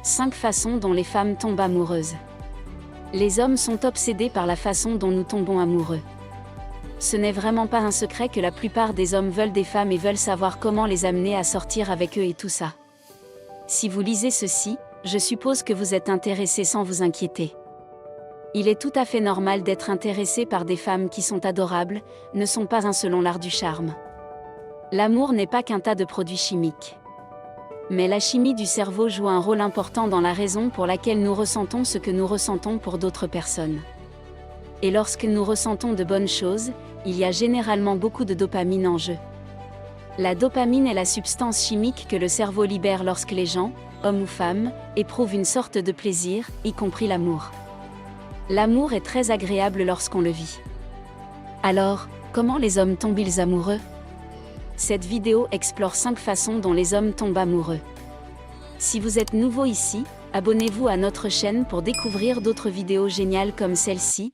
5 façons dont les femmes tombent amoureuses. Les hommes sont obsédés par la façon dont nous tombons amoureux. Ce n'est vraiment pas un secret que la plupart des hommes veulent des femmes et veulent savoir comment les amener à sortir avec eux et tout ça. Si vous lisez ceci, je suppose que vous êtes intéressé sans vous inquiéter. Il est tout à fait normal d'être intéressé par des femmes qui sont adorables, ne sont pas un selon l'art du charme. L'amour n'est pas qu'un tas de produits chimiques. Mais la chimie du cerveau joue un rôle important dans la raison pour laquelle nous ressentons ce que nous ressentons pour d'autres personnes. Et lorsque nous ressentons de bonnes choses, il y a généralement beaucoup de dopamine en jeu. La dopamine est la substance chimique que le cerveau libère lorsque les gens, hommes ou femmes, éprouvent une sorte de plaisir, y compris l'amour. L'amour est très agréable lorsqu'on le vit. Alors, comment les hommes tombent-ils amoureux ? Cette vidéo explore 5 façons dont les hommes tombent amoureux. Si vous êtes nouveau ici, abonnez-vous à notre chaîne pour découvrir d'autres vidéos géniales comme celle-ci.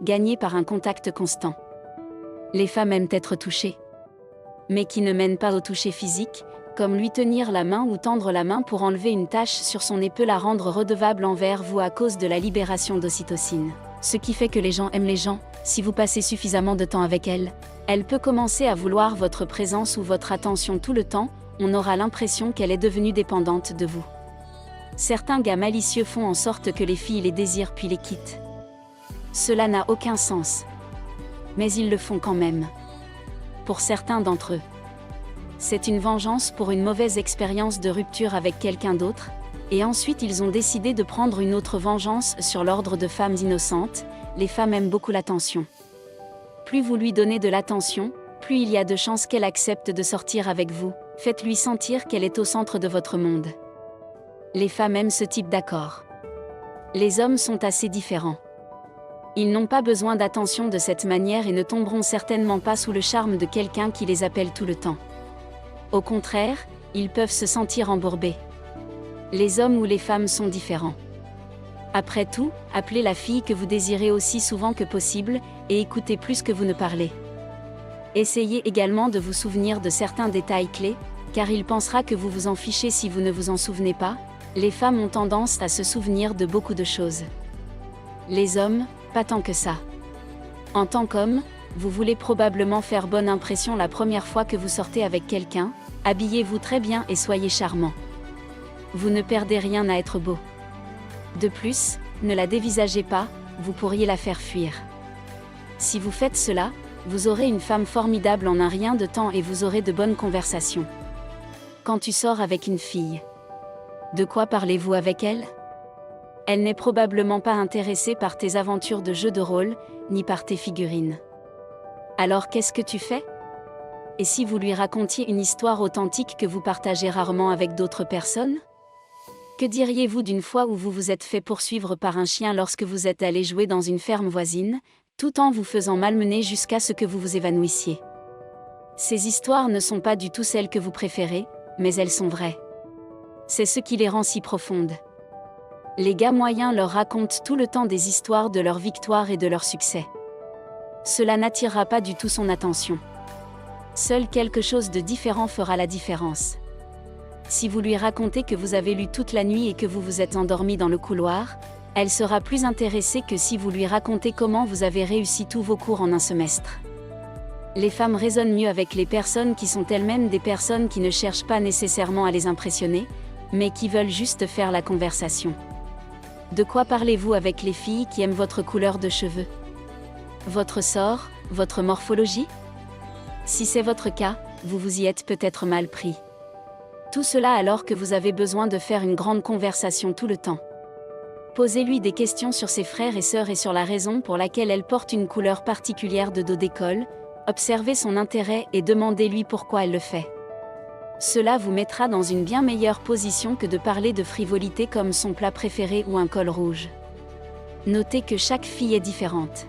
Gagné par un contact constant. Les femmes aiment être touchées. Mais qui ne mènent pas au toucher physique, comme lui tenir la main ou tendre la main pour enlever une tache sur son nez peut la rendre redevable envers vous à cause de la libération d'ocytocine. Ce qui fait que les gens aiment les gens, si vous passez suffisamment de temps avec elles, elle peut commencer à vouloir votre présence ou votre attention tout le temps, on aura l'impression qu'elle est devenue dépendante de vous. Certains gars malicieux font en sorte que les filles les désirent puis les quittent. Cela n'a aucun sens. Mais ils le font quand même. Pour certains d'entre eux. C'est une vengeance pour une mauvaise expérience de rupture avec quelqu'un d'autre, et ensuite ils ont décidé de prendre une autre vengeance sur l'ordre de femmes innocentes. Les femmes aiment beaucoup l'attention. Plus vous lui donnez de l'attention, plus il y a de chances qu'elle accepte de sortir avec vous. Faites-lui sentir qu'elle est au centre de votre monde. Les femmes aiment ce type d'accord. Les hommes sont assez différents. Ils n'ont pas besoin d'attention de cette manière et ne tomberont certainement pas sous le charme de quelqu'un qui les appelle tout le temps. Au contraire, ils peuvent se sentir embourbés. Les hommes ou les femmes sont différents. Après tout, appelez la fille que vous désirez aussi souvent que possible, et écoutez plus que vous ne parlez. Essayez également de vous souvenir de certains détails clés, car il pensera que vous vous en fichez si vous ne vous en souvenez pas. Les femmes ont tendance à se souvenir de beaucoup de choses. Les hommes, pas tant que ça. En tant qu'homme, vous voulez probablement faire bonne impression la première fois que vous sortez avec quelqu'un, habillez-vous très bien et soyez charmant. Vous ne perdez rien à être beau. De plus, ne la dévisagez pas, vous pourriez la faire fuir. Si vous faites cela, vous aurez une femme formidable en un rien de temps et vous aurez de bonnes conversations. Quand tu sors avec une fille, de quoi parlez-vous avec elle ? Elle n'est probablement pas intéressée par tes aventures de jeux de rôle, ni par tes figurines. Alors qu'est-ce que tu fais ? Et si vous lui racontiez une histoire authentique que vous partagez rarement avec d'autres personnes ? Que diriez-vous d'une fois où vous vous êtes fait poursuivre par un chien lorsque vous êtes allé jouer dans une ferme voisine, tout en vous faisant malmener jusqu'à ce que vous vous évanouissiez ? Ces histoires ne sont pas du tout celles que vous préférez, mais elles sont vraies. C'est ce qui les rend si profondes. Les gars moyens leur racontent tout le temps des histoires de leur victoire et de leur succès. Cela n'attirera pas du tout son attention. Seul quelque chose de différent fera la différence. Si vous lui racontez que vous avez lu toute la nuit et que vous vous êtes endormi dans le couloir, elle sera plus intéressée que si vous lui racontez comment vous avez réussi tous vos cours en un semestre. Les femmes résonnent mieux avec les personnes qui sont elles-mêmes des personnes qui ne cherchent pas nécessairement à les impressionner, mais qui veulent juste faire la conversation. De quoi parlez-vous avec les filles qui aiment votre couleur de cheveux ? Votre sort, votre morphologie ? Si c'est votre cas, vous vous y êtes peut-être mal pris. Tout cela alors que vous avez besoin de faire une grande conversation tout le temps. Posez-lui des questions sur ses frères et sœurs et sur la raison pour laquelle elle porte une couleur particulière de dos d'école, observez son intérêt et demandez-lui pourquoi elle le fait. Cela vous mettra dans une bien meilleure position que de parler de frivolité comme son plat préféré ou un col rouge. Notez que chaque fille est différente.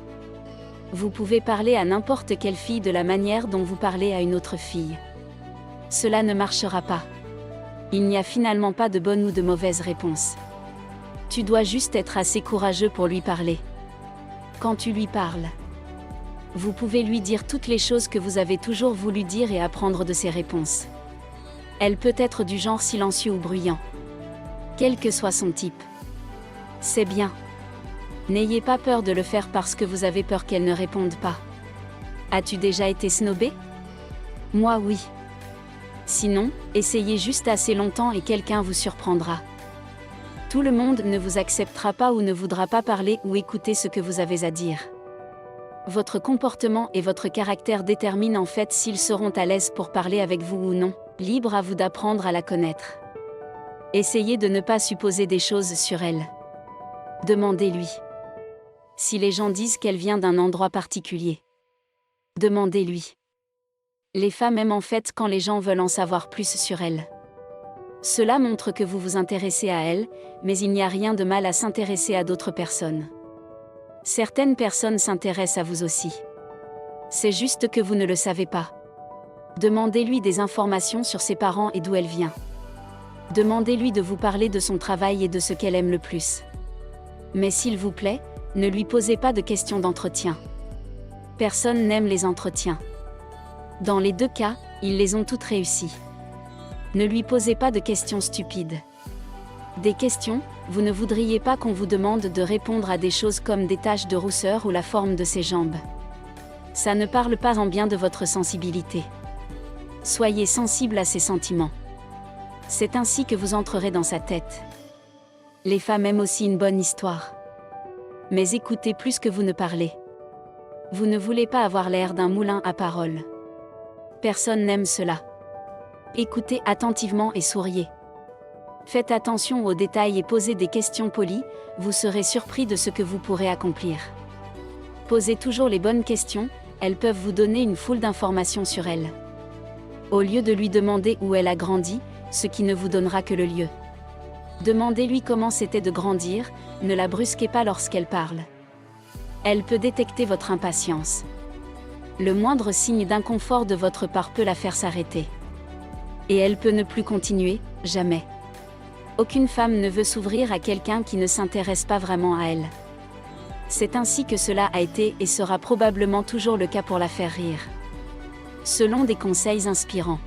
Vous pouvez parler à n'importe quelle fille de la manière dont vous parlez à une autre fille. Cela ne marchera pas. Il n'y a finalement pas de bonne ou de mauvaise réponse. Tu dois juste être assez courageux pour lui parler. Quand tu lui parles, vous pouvez lui dire toutes les choses que vous avez toujours voulu dire et apprendre de ses réponses. Elle peut être du genre silencieux ou bruyant. Quel que soit son type. C'est bien. N'ayez pas peur de le faire parce que vous avez peur qu'elle ne réponde pas. As-tu déjà été snobé? Moi oui. Sinon, essayez juste assez longtemps et quelqu'un vous surprendra. Tout le monde ne vous acceptera pas ou ne voudra pas parler ou écouter ce que vous avez à dire. Votre comportement et votre caractère déterminent en fait s'ils seront à l'aise pour parler avec vous ou non, libre à vous d'apprendre à la connaître. Essayez de ne pas supposer des choses sur elle. Demandez-lui. Si les gens disent qu'elle vient d'un endroit particulier, demandez-lui. Les femmes aiment en fait quand les gens veulent en savoir plus sur elles. Cela montre que vous vous intéressez à elles, mais il n'y a rien de mal à s'intéresser à d'autres personnes. Certaines personnes s'intéressent à vous aussi. C'est juste que vous ne le savez pas. Demandez-lui des informations sur ses parents et d'où elle vient. Demandez-lui de vous parler de son travail et de ce qu'elle aime le plus. Mais s'il vous plaît, ne lui posez pas de questions d'entretien. Personne n'aime les entretiens. Dans les deux cas, ils les ont toutes réussies. Ne lui posez pas de questions stupides. Des questions, vous ne voudriez pas qu'on vous demande de répondre à des choses comme des taches de rousseur ou la forme de ses jambes. Ça ne parle pas en bien de votre sensibilité. Soyez sensible à ses sentiments. C'est ainsi que vous entrerez dans sa tête. Les femmes aiment aussi une bonne histoire. Mais écoutez plus que vous ne parlez. Vous ne voulez pas avoir l'air d'un moulin à paroles. Personne n'aime cela. Écoutez attentivement et souriez. Faites attention aux détails et posez des questions polies, vous serez surpris de ce que vous pourrez accomplir. Posez toujours les bonnes questions, elles peuvent vous donner une foule d'informations sur elle. Au lieu de lui demander où elle a grandi, ce qui ne vous donnera que le lieu. Demandez-lui comment c'était de grandir, ne la brusquez pas lorsqu'elle parle. Elle peut détecter votre impatience. Le moindre signe d'inconfort de votre part peut la faire s'arrêter. Et elle peut ne plus continuer, jamais. Aucune femme ne veut s'ouvrir à quelqu'un qui ne s'intéresse pas vraiment à elle. C'est ainsi que cela a été et sera probablement toujours le cas pour la faire rire. Selon des conseils inspirants.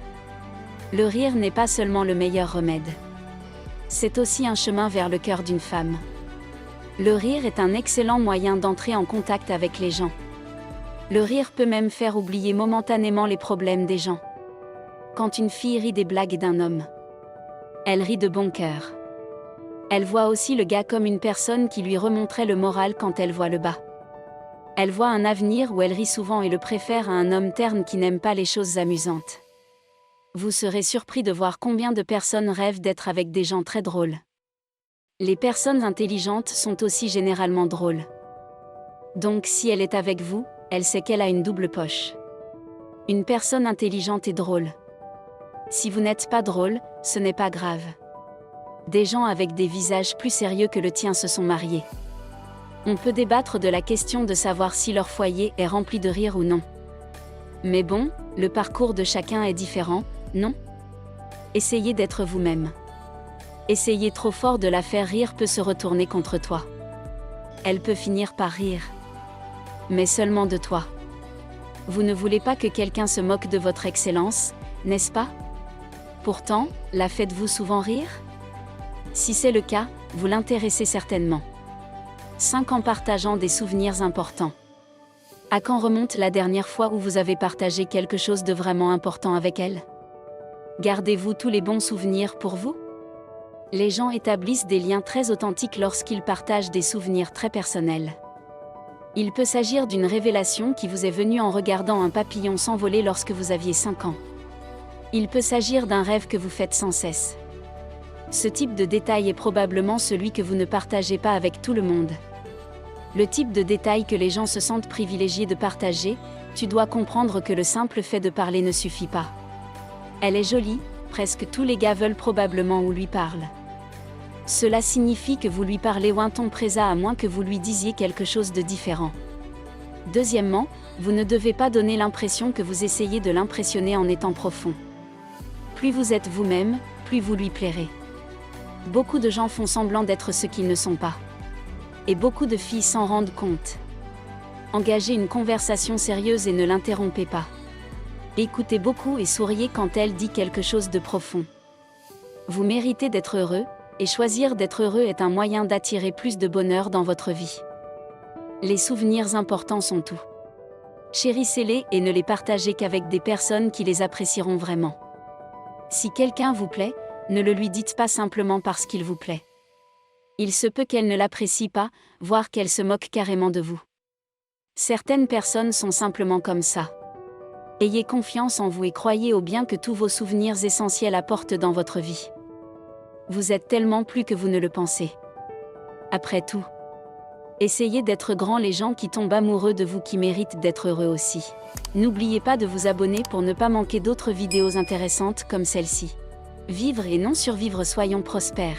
Le rire n'est pas seulement le meilleur remède. C'est aussi un chemin vers le cœur d'une femme. Le rire est un excellent moyen d'entrer en contact avec les gens. Le rire peut même faire oublier momentanément les problèmes des gens. Quand une fille rit des blagues d'un homme, elle rit de bon cœur. Elle voit aussi le gars comme une personne qui lui remonterait le moral quand elle voit le bas. Elle voit un avenir où elle rit souvent et le préfère à un homme terne qui n'aime pas les choses amusantes. Vous serez surpris de voir combien de personnes rêvent d'être avec des gens très drôles. Les personnes intelligentes sont aussi généralement drôles. Donc si elle est avec vous, elle sait qu'elle a une double poche. Une personne intelligente et drôle. Si vous n'êtes pas drôle, ce n'est pas grave. Des gens avec des visages plus sérieux que le tien se sont mariés. On peut débattre de la question de savoir si leur foyer est rempli de rire ou non. Mais bon, le parcours de chacun est différent, non? Essayez d'être vous-même. Essayer trop fort de la faire rire peut se retourner contre toi. Elle peut finir par rire. Mais seulement de toi. Vous ne voulez pas que quelqu'un se moque de votre excellence, n'est-ce pas? Pourtant, la faites-vous souvent rire? Si c'est le cas, vous l'intéressez certainement. 5 en partageant des souvenirs importants. À quand remonte la dernière fois où vous avez partagé quelque chose de vraiment important avec elle? Gardez-vous tous les bons souvenirs pour vous? Les gens établissent des liens très authentiques lorsqu'ils partagent des souvenirs très personnels. Il peut s'agir d'une révélation qui vous est venue en regardant un papillon s'envoler lorsque vous aviez 5 ans. Il peut s'agir d'un rêve que vous faites sans cesse. Ce type de détail est probablement celui que vous ne partagez pas avec tout le monde. Le type de détail que les gens se sentent privilégiés de partager, tu dois comprendre que le simple fait de parler ne suffit pas. Elle est jolie, presque tous les gars veulent probablement ou lui parlent. Cela signifie que vous lui parlez ou un ton présent à moins que vous lui disiez quelque chose de différent. Deuxièmement, vous ne devez pas donner l'impression que vous essayez de l'impressionner en étant profond. Plus vous êtes vous-même, plus vous lui plairez. Beaucoup de gens font semblant d'être ce qu'ils ne sont pas. Et beaucoup de filles s'en rendent compte. Engagez une conversation sérieuse et ne l'interrompez pas. Écoutez beaucoup et souriez quand elle dit quelque chose de profond. Vous méritez d'être heureux, et choisir d'être heureux est un moyen d'attirer plus de bonheur dans votre vie. Les souvenirs importants sont tout. Chérissez-les et ne les partagez qu'avec des personnes qui les apprécieront vraiment. Si quelqu'un vous plaît, ne le lui dites pas simplement parce qu'il vous plaît. Il se peut qu'elle ne l'apprécie pas, voire qu'elle se moque carrément de vous. Certaines personnes sont simplement comme ça. Ayez confiance en vous et croyez au bien que tous vos souvenirs essentiels apportent dans votre vie. Vous êtes tellement plus que vous ne le pensez. Après tout, essayez d'être grand les gens qui tombent amoureux de vous qui méritent d'être heureux aussi. N'oubliez pas de vous abonner pour ne pas manquer d'autres vidéos intéressantes comme celle-ci. Vivre et non survivre, soyons prospères.